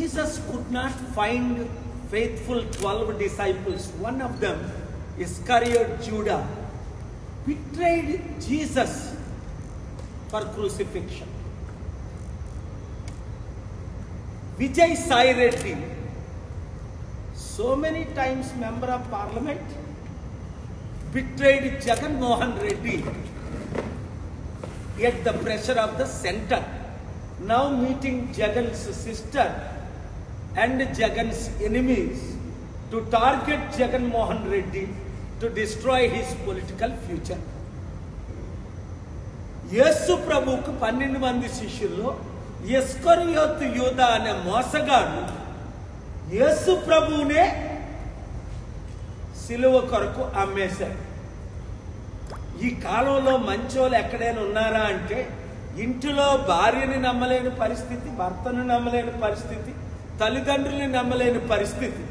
Jesus could not find faithful 12 disciples. One of them, Iscariot Judah, betrayed Jesus for crucifixion. Vijay Sai Reddy, so many times member of parliament, betrayed Jagan Mohan Reddy at the pressure of the center. Now meeting Jagan's sister and Jagan's enemies to target Jagan Mohan Reddy to destroy his political future. యేసు ప్రభువుకు 12 మంది శిష్యుల్లో ఇస్కరియోతు యూదా అనే మోసగాడు యేసు ప్రభువునే సిలువ కొరకు అమ్మేశాడు. ఈ కాలంలో మంచోళ్ళు ఎక్కడైనా ఉన్నారా అంటే ఇంటిలో భార్యని నమ్మలేని పరిస్థితి, భర్తను నమ్మలేని పరిస్థితి, తల్లిదండ్రుల్ని నమ్మలేని పరిస్థితి.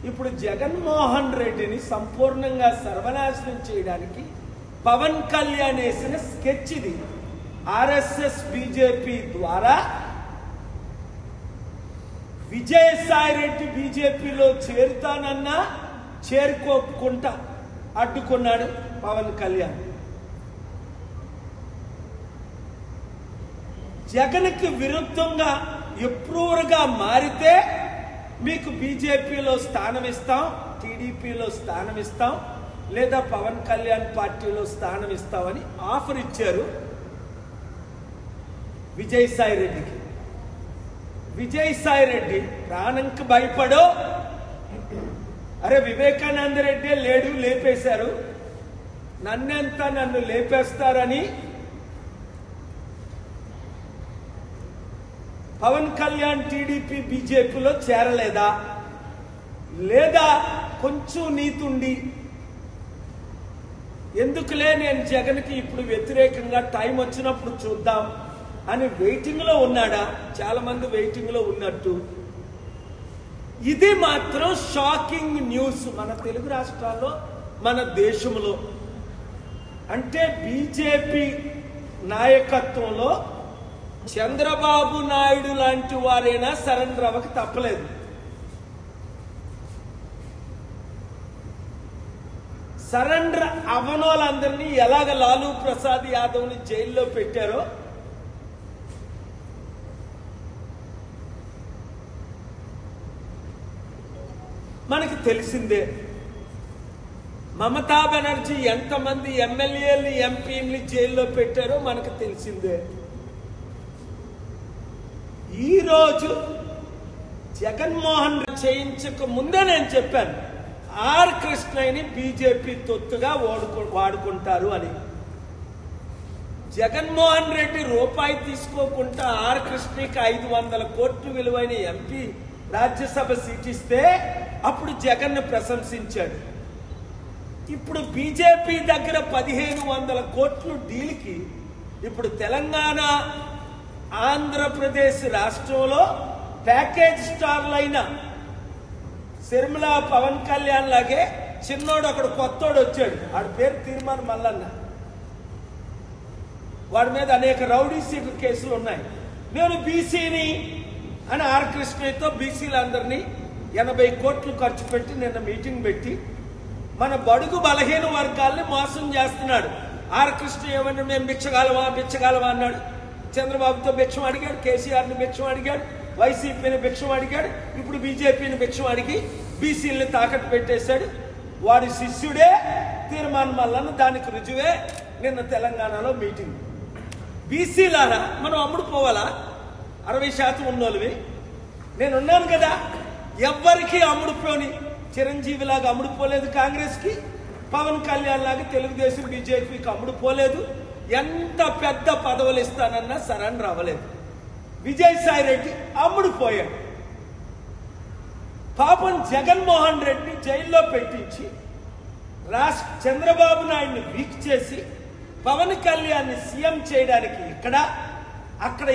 ఇప్పుడు జగన్మోహన్ రెడ్డిని సంపూర్ణంగా సర్వనాశనం చేయడానికి పవన్ కళ్యాణ్ వేసిన స్కెచ్ ఇది. ఆర్ఎస్ఎస్ బీజేపీ ద్వారా విజయసాయి రెడ్డి బీజేపీలో చేరుతానన్నా చేరుకోకుండా అడ్డుకున్నాడు పవన్ కళ్యాణ్. జగన్కి విరుద్ధంగా ఎప్రూవర్గా మారితే మీకు బీజేపీలో స్థానం ఇస్తాం, టీడీపీలో స్థానం ఇస్తాం, లేదా పవన్ కళ్యాణ్ పార్టీలో స్థానం ఇస్తామని ఆఫర్ ఇచ్చారు విజయసాయి రెడ్డికి. విజయసాయి రెడ్డి ప్రాణంకి భయపడో, అరే వివేకానంద రెడ్డి లేడు, లేపేశారు, నన్ను లేపేస్తారని పవన్ కళ్యాణ్ టీడీపీ బీజేపీలో చేరలేదా, లేదా కొంచెం నీతుండి ఎందుకులే నేను జగన్కి ఇప్పుడు వ్యతిరేకంగా టైం వచ్చినప్పుడు చూద్దాం అని వెయిటింగ్లో ఉన్నాడా? చాలా మంది వెయిటింగ్లో ఉన్నట్టు. ఇది మాత్రం షాకింగ్ న్యూస్ మన తెలుగు రాష్ట్రాల్లో, మన దేశంలో. అంటే బీజేపీ నాయకత్వంలో చంద్రబాబు నాయుడు లాంటి వారైనా సరెండర్ అవ్వక తప్పలేదు. సరెండర్ అవ్వనోళ్ళందరినీ ఎలాగ లాలూ ప్రసాద్ యాదవ్ని జైల్లో పెట్టారో మనకి తెలిసిందే. మమతా బెనర్జీ ఎంతమంది ఎమ్మెల్యేలు ఎంపీని జైల్లో పెట్టారో మనకు తెలిసిందే. ఈరోజు జగన్మోహన్ చేయించక ముందే నేను చెప్పాను, ఆర్ కృష్ణయ్యని బీజేపీ తొత్తుగా వాడుకుంటారు అని. జగన్మోహన్ రెడ్డి రూపాయి తీసుకోకుండా ఆర్ కృష్ణకి 500 కోట్లు విలువైన ఎంపీ రాజ్యసభ సీట్ ఇస్తే అప్పుడు జగన్ను ప్రశంసించాడు. ఇప్పుడు బీజేపీ దగ్గర 1500 కోట్లు డీల్కి ఇప్పుడు తెలంగాణ, ఆంధ్రప్రదేశ్ రాష్ట్రంలో ప్యాకేజ్ స్టార్లైన శర్మిల, పవన్ కళ్యాణ్ లాగే చిన్నోడు అక్కడ కొత్తోడు వచ్చాడు, వాడి పేరు తీర్మాన్ మల్లన్న. వాడి మీద అనేక రౌడీ సీటు కేసులు ఉన్నాయి. నేను బీసీని అని ఆర్ కృష్ణయ్యతో బీసీలందరినీ 80 కోట్లు ఖర్చు పెట్టి నిన్న మీటింగ్ పెట్టి మన బడుగు బలహీన వర్గాల్ని మోసం చేస్తున్నాడు. ఆర్ కృష్ణ ఏమన్నా మేము బిచ్చగాలవా అన్నాడు. చంద్రబాబుతో భిక్షం అడిగాడు, కేసీఆర్ని భిక్షం అడిగాడు, వైసీపీని భిక్షం అడిగాడు, ఇప్పుడు బీజేపీని భిక్షం అడిగి బీసీలని తాకట్టు పెట్టేశాడు. వాడి శిష్యుడే తీర్మాన్ మల్లన్న. దానికి రుజువే నిన్న తెలంగాణలో మీటింగ్. బీసీలారా మనం అమ్ముడు పోవాలా? 60% ఉన్నోళ్ళవి నేనున్నాను కదా. ఎవ్వరికి అమ్ముడుపోని చిరంజీవిలాగా అమ్ముడుపోలేదు కాంగ్రెస్కి, పవన్ కళ్యాణ్ లాగా తెలుగుదేశం బీజేపీకి అమ్ముడుపోలేదు. ఎంత పెద్ద పదవులు ఇస్తానన్నా సరెండర్ అవ్వలేదు. విజయసాయి రెడ్డి అమ్ముడుపోయాడు. పాపం జగన్మోహన్ రెడ్డి జైల్లో పెట్టించి చంద్రబాబు నాయుడిని వీక్ చేసి పవన్ కళ్యాణ్ని సీఎం చేయడానికి అక్కడ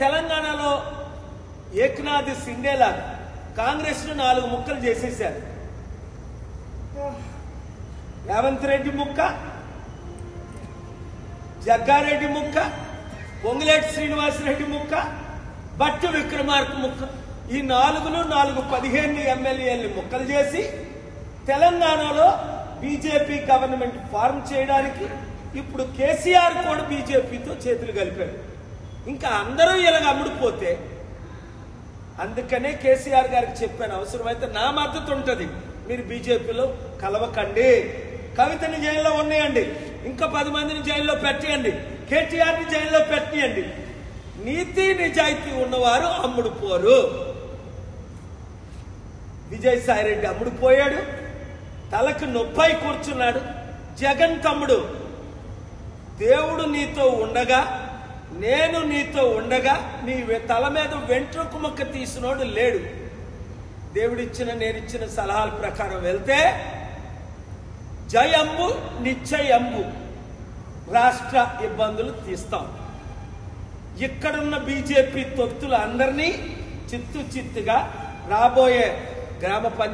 తెలంగాణలో ఏకనాథ్ సిండేలాగా కాంగ్రెస్ను 4 ముక్కలు చేసేశారు. రేవంత్ రెడ్డి ముక్క, జగ్గారెడ్డి ముక్క, పొంగులేటి శ్రీనివాసరెడ్డి ముక్క, బట్టు విక్రమార్క ముక్క ఈ 4 ఎమ్మెల్యేలు ముక్కలు చేసి తెలంగాణలో బీజేపీ గవర్నమెంట్ ఫార్మ్ చేయడానికి ఇప్పుడు కేసీఆర్ కూడా బీజేపీతో చేతులు కలిపారు. ఇంకా అందరూ ఇలాగ అమ్ముడుపోతే, అందుకనే కేసీఆర్ గారికి చెప్పాను, అవసరమైతే నా మద్దతు ఉంటుంది, మీరు బీజేపీలో కలవకండి, కవితని జైల్లో ఉన్నాయండి, ఇంకా 10 మందిని జైల్లో పెట్టేయండి, కేటీఆర్ని జైల్లో పెట్టేయండి. నీతి నిజాయితీ ఉన్నవారు అమ్ముడుపోరు. విజయసాయిరెడ్డి అమ్ముడుపోయాడు, తలకు నొప్పై కూర్చున్నాడు. జగన్ తమ్ముడు, దేవుడు నీతో ఉండగా, నేను నీతో ఉండగా నీ తల మీద వెంట్రుక మొక్క తీసినోడు లేడు. దేవుడిచ్చిన నేనిచ్చిన సలహాల ప్రకారం వెళ్తే జయంబు నిశ్చయంబు రాష్ట్ర ఇబ్బందులు తీస్తాం. ఇక్కడున్న బీజేపీ తొత్తులు అందరినీ చిత్తుగా రాబోయే గ్రామ పంచాయతీ